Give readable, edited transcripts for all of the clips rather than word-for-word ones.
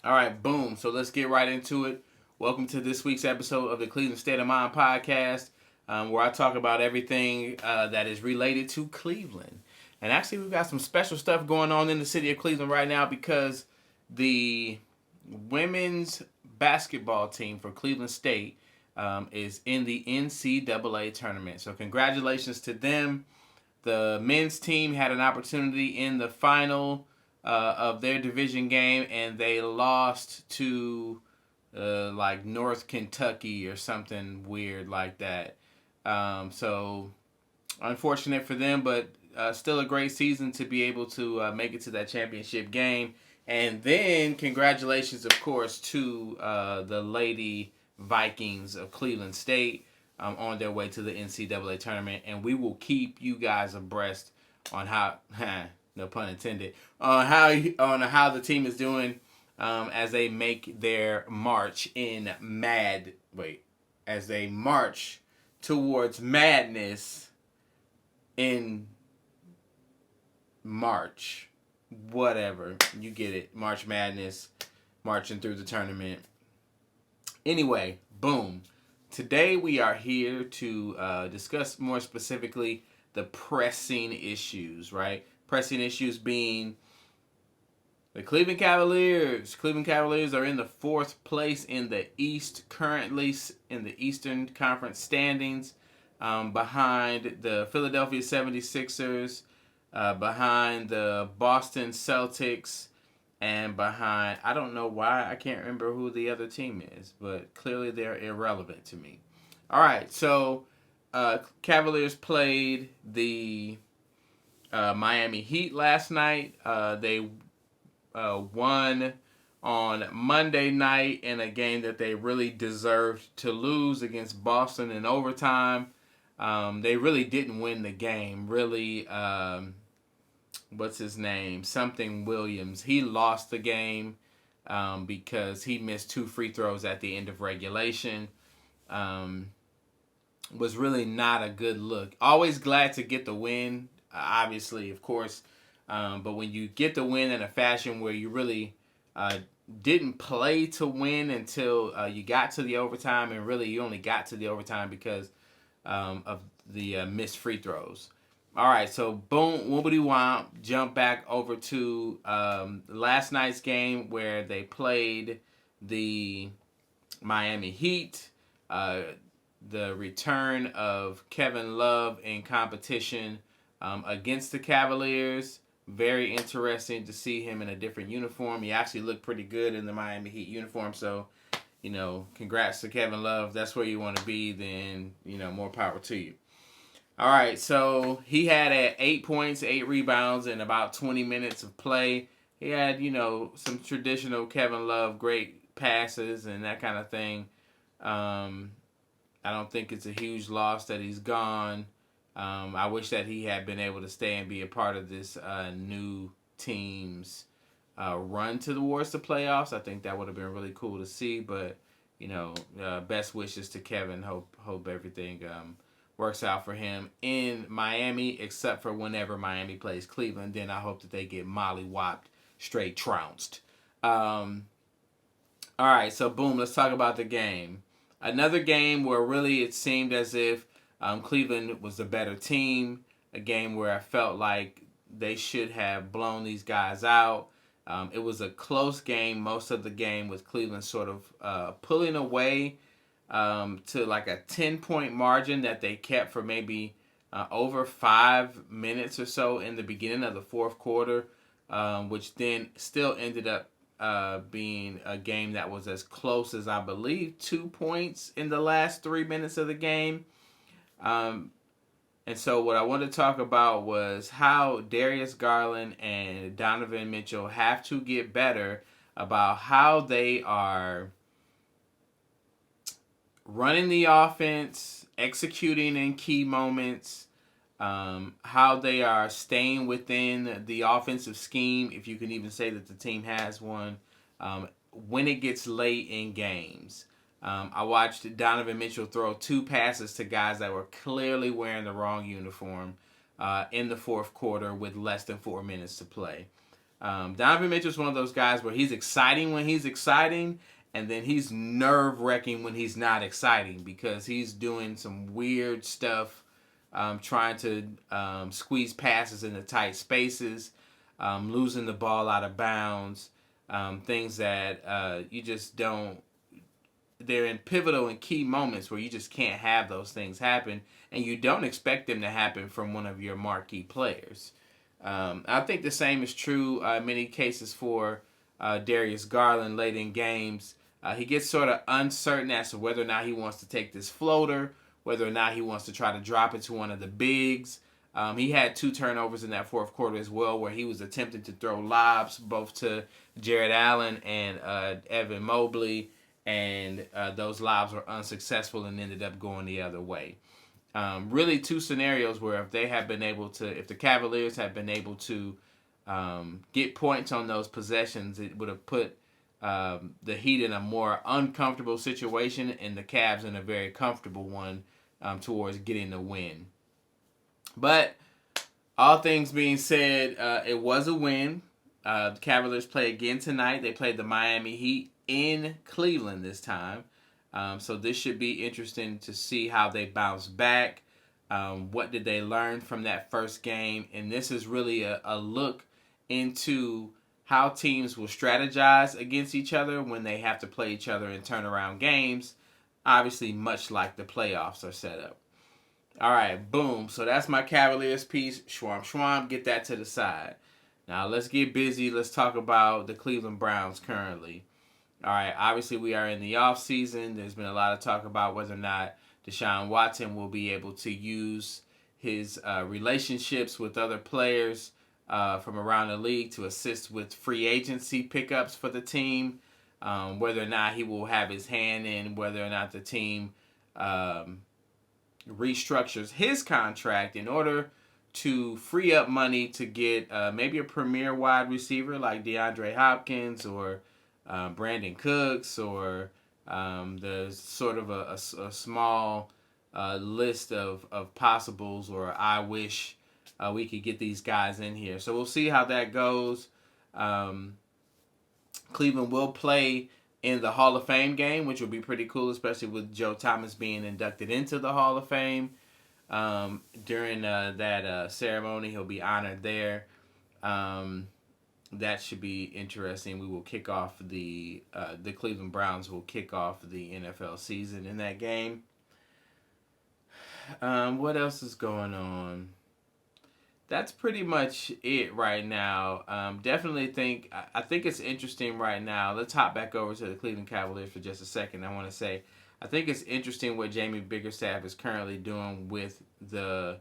All right, boom. So let's get right into it. Welcome to this week's episode of the Cleveland State of Mind podcast, where I talk about everything that is related to Cleveland. And actually, we've got some special stuff going on in the city of Cleveland right now because the women's basketball team for Cleveland State is in the NCAA tournament. So congratulations to them. The men's team had an opportunity in the final of their division game, and they lost to like North Kentucky or something weird like that. So unfortunate for them, but still a great season to be able to make it to that championship game. And then congratulations, of course, to the Lady Vikings of Cleveland State on their way to the NCAA tournament. And we will keep you guys abreast on how, no pun intended, on how the team is doing as they make their march as they march towards madness in March. Whatever. You get it. March Madness. Marching through the tournament. Anyway, boom. Today we are here to discuss more specifically the pressing issues, right? Pressing issues being the Cleveland Cavaliers. Cleveland Cavaliers are in the 4th place in the East currently, in the Eastern Conference standings, behind the Philadelphia 76ers, behind the Boston Celtics, and behind, I don't know why, I can't remember who the other team is, but clearly they're irrelevant to me. All right, so Cavaliers played the Miami Heat last night. They won on Monday night in a game that they really deserved to lose against Boston in overtime. They really didn't win the game. Really, what's his name? Something Williams. He lost the game because he missed 2 free throws at the end of regulation. Was really not a good look. Always glad to get the win, obviously, of course. But when you get the win in a fashion where you really didn't play to win until you got to the overtime, and really you only got to the overtime because of the missed free throws. All right, so boom, woobity womp, jump back over to last night's game where they played the Miami Heat. The return of Kevin Love in competition against the Cavaliers. Very interesting to see him in a different uniform. He actually looked pretty good in the Miami Heat uniform, so congrats to Kevin Love. That's where you want to be, then, more power to you. All right, so he had 8 points, 8 rebounds in about 20 minutes of play. He had, some traditional Kevin Love, great passes and that kind of thing. I don't think it's a huge loss that he's gone. I wish that he had been able to stay and be a part of this new team's run towards the playoffs. I think that would have been really cool to see. But best wishes to Kevin. Hope everything works out for him in Miami, except for whenever Miami plays Cleveland. Then I hope that they get molly-whopped, straight trounced. All right, so boom, let's talk about the game. Another game where really it seemed as if Cleveland was the better team. A game where I felt like they should have blown these guys out. It was a close game most of the game, with Cleveland sort of pulling away to like a 10-point margin that they kept for maybe over 5 minutes or so in the beginning of the 4th quarter, which then still ended up being a game that was as close as, I believe, 2 points in the last 3 minutes of the game. And so what I wanted to talk about was how Darius Garland and Donovan Mitchell have to get better about how they are running the offense, executing in key moments, how they are staying within the offensive scheme, if you can even say that the team has one, when it gets late in games. I watched Donovan Mitchell throw 2 passes to guys that were clearly wearing the wrong uniform in the 4th quarter with less than 4 minutes to play. Donovan Mitchell's one of those guys where he's exciting when he's exciting, and then he's nerve-wracking when he's not exciting because he's doing some weird stuff, trying to squeeze passes into tight spaces, losing the ball out of bounds, things that you just don't. They're in pivotal and key moments where you just can't have those things happen, and you don't expect them to happen from one of your marquee players. I think the same is true in many cases for Darius Garland late in games. He gets sort of uncertain as to whether or not he wants to take this floater, whether or not he wants to try to drop it to one of the bigs. He had 2 turnovers in that fourth quarter as well, where he was attempting to throw lobs both to Jared Allen and Evan Mobley, and those lobs were unsuccessful and ended up going the other way. Really 2 scenarios where if the Cavaliers had been able to get points on those possessions, it would have put the Heat in a more uncomfortable situation and the Cavs in a very comfortable one towards getting the win. But all things being said, it was a win. The Cavaliers play again tonight. They played the Miami Heat in Cleveland this time. So this should be interesting to see how they bounce back. What did they learn from that first game? And this is really a look into how teams will strategize against each other when they have to play each other in turnaround games. Obviously, much like the playoffs are set up. All right, boom. So that's my Cavaliers piece. Schwamp, get that to the side. Now let's get busy. Let's talk about the Cleveland Browns currently. All right, obviously we are in the off season. There's been a lot of talk about whether or not Deshaun Watson will be able to use his relationships with other players from around the league to assist with free agency pickups for the team. Whether or not he will have his hand in whether or not the team restructures his contract in order to free up money to get maybe a premier wide receiver like DeAndre Hopkins or Brandon Cooks or there's sort of a small list of possibles or I wish we could get these guys in here. So we'll see how that goes. Cleveland will play in the Hall of Fame game, which will be pretty cool, especially with Joe Thomas being inducted into the Hall of Fame. During that ceremony, he'll be honored there. That should be interesting. We will kick off the Cleveland Browns will kick off the NFL season in that game. What else is going on? That's pretty much it right now. Definitely I think it's interesting right now. Let's hop back over to the Cleveland Cavaliers for just a second. I want to say I think it's interesting what Jamie Bickerstaff is currently doing with the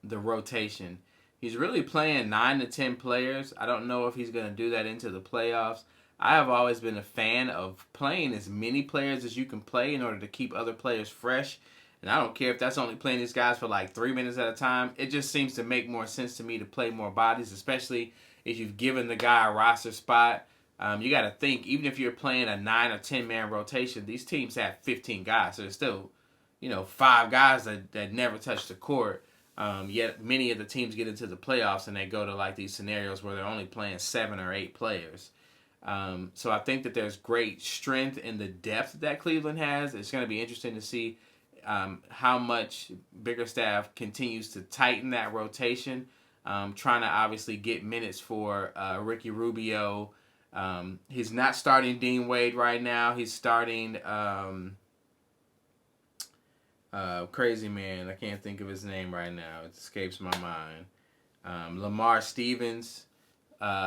rotation. He's really playing 9 to 10 players. I don't know if he's going to do that into the playoffs. I have always been a fan of playing as many players as you can play in order to keep other players fresh. And I don't care if that's only playing these guys for like 3 minutes at a time. It just seems to make more sense to me to play more bodies, especially if you've given the guy a roster spot. You got to think, even if you're playing a 9 or 10 man rotation, these teams have 15 guys. So there's still, 5 guys that never touch the court. Yet many of the teams get into the playoffs and they go to like these scenarios where they're only playing 7 or 8 players. So I think that there's great strength in the depth that Cleveland has. It's going to be interesting to see how much Bickerstaff continues to tighten that rotation, trying to obviously get minutes for Ricky Rubio. He's not starting Dean Wade right now. He's starting crazy man. I can't think of his name right now. It escapes my mind. Lamar Stevens.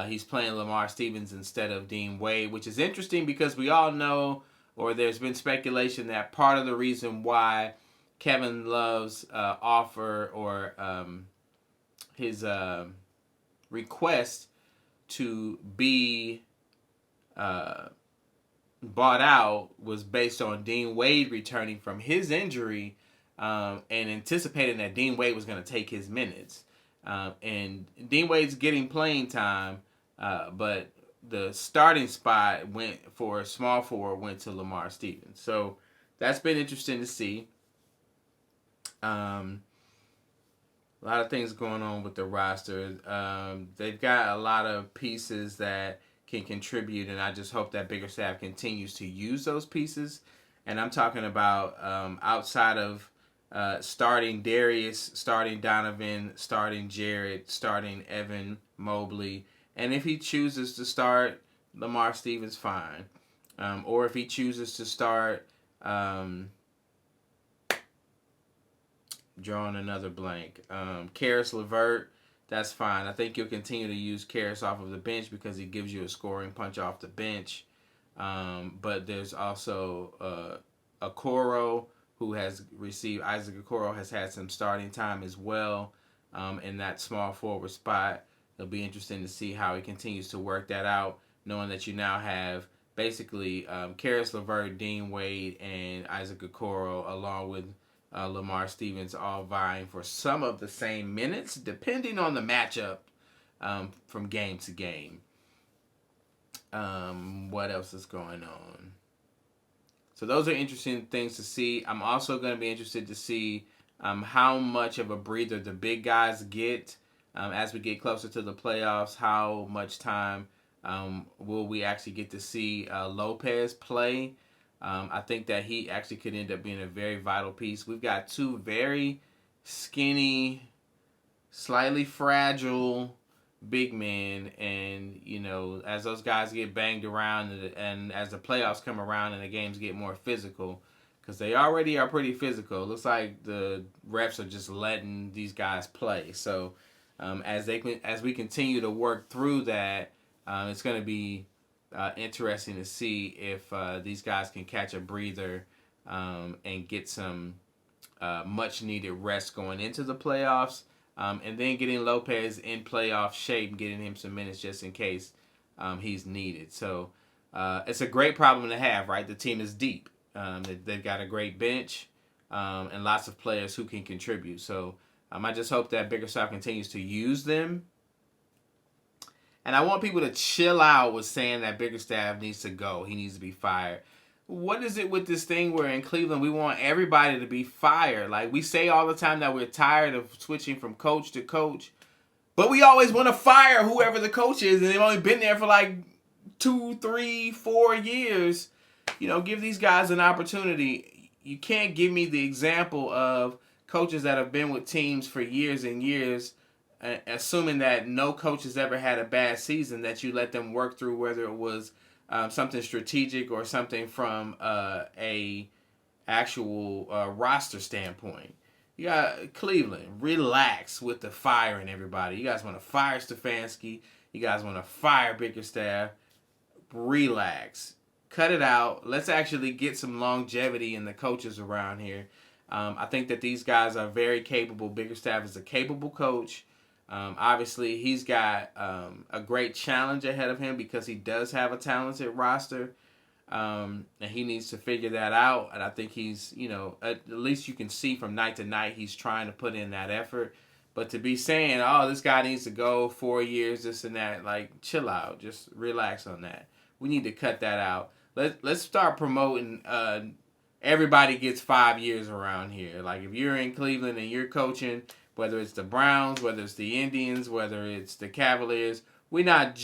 He's playing Lamar Stevens instead of Dean Wade, which is interesting because we all know, or there's been speculation that part of the reason why Kevin Love's offer or his request to be bought out was based on Dean Wade returning from his injury and anticipating that Dean Wade was going to take his minutes. And Dean Wade's getting playing time, but the starting spot went for small forward went to Lamar Stevens. So that's been interesting to see. A lot of things going on with the roster. They've got a lot of pieces that can contribute, and I just hope that Biggerstaff continues to use those pieces. And I'm talking about outside of starting Darius, starting Donovan, starting Jared, starting Evan Mobley, and if he chooses to start Lamar Stevens, fine. Or if he chooses to start, drawing another blank, Karis LeVert, that's fine. I think you'll continue to use Karis off of the bench because he gives you a scoring punch off the bench. But there's also Okoro, who has received, Isaac Okoro has had some starting time as well in that small forward spot. It'll be interesting to see how he continues to work that out, knowing that you now have basically Karis LeVert, Dean Wade, and Isaac Okoro, along with Lamar Stevens, all vying for some of the same minutes, depending on the matchup from game to game. What else is going on? So those are interesting things to see. I'm also going to be interested to see how much of a breather the big guys get as we get closer to the playoffs. How much time will we actually get to see Lopez play? I think that he actually could end up being a very vital piece. We've got two very skinny, slightly fragile big men, and as those guys get banged around and as the playoffs come around and the games get more physical, because they already are pretty physical, it looks like the refs are just letting these guys play. So as we continue to work through that, it's going to be interesting to see if these guys can catch a breather and get some much needed rest going into the playoffs. And then getting Lopez in playoff shape and getting him some minutes just in case he's needed. So it's a great problem to have, right? The team is deep. They've got a great bench and lots of players who can contribute. So I just hope that Biggerstaff continues to use them. And I want people to chill out with saying that Biggerstaff needs to go. He needs to be fired. What is it with this thing where in Cleveland we want everybody to be fired? Like, we say all the time that we're tired of switching from coach to coach, but we always want to fire whoever the coach is, and they've only been there for like 2, 3, 4 years. Give these guys an opportunity. You can't give me the example of coaches that have been with teams for years and years, assuming that no coach has ever had a bad season, that you let them work through, whether it was something strategic or something from a actual roster standpoint. You got Cleveland, relax with the firing everybody. You guys want to fire Stefanski. You guys want to fire Biggerstaff. Relax. Cut it out. Let's actually get some longevity in the coaches around here. I think that these guys are very capable. Biggerstaff is a capable coach. Obviously, he's got a great challenge ahead of him because he does have a talented roster, and he needs to figure that out. And I think he's, at least you can see from night to night, he's trying to put in that effort. But to be saying, oh, this guy needs to go 4 years, this and that, like, chill out. Just relax on that. We need to cut that out. Let's start promoting everybody gets 5 years around here. Like, if you're in Cleveland and you're coaching, whether it's the Browns, whether it's the Indians, whether it's the Cavaliers, we're not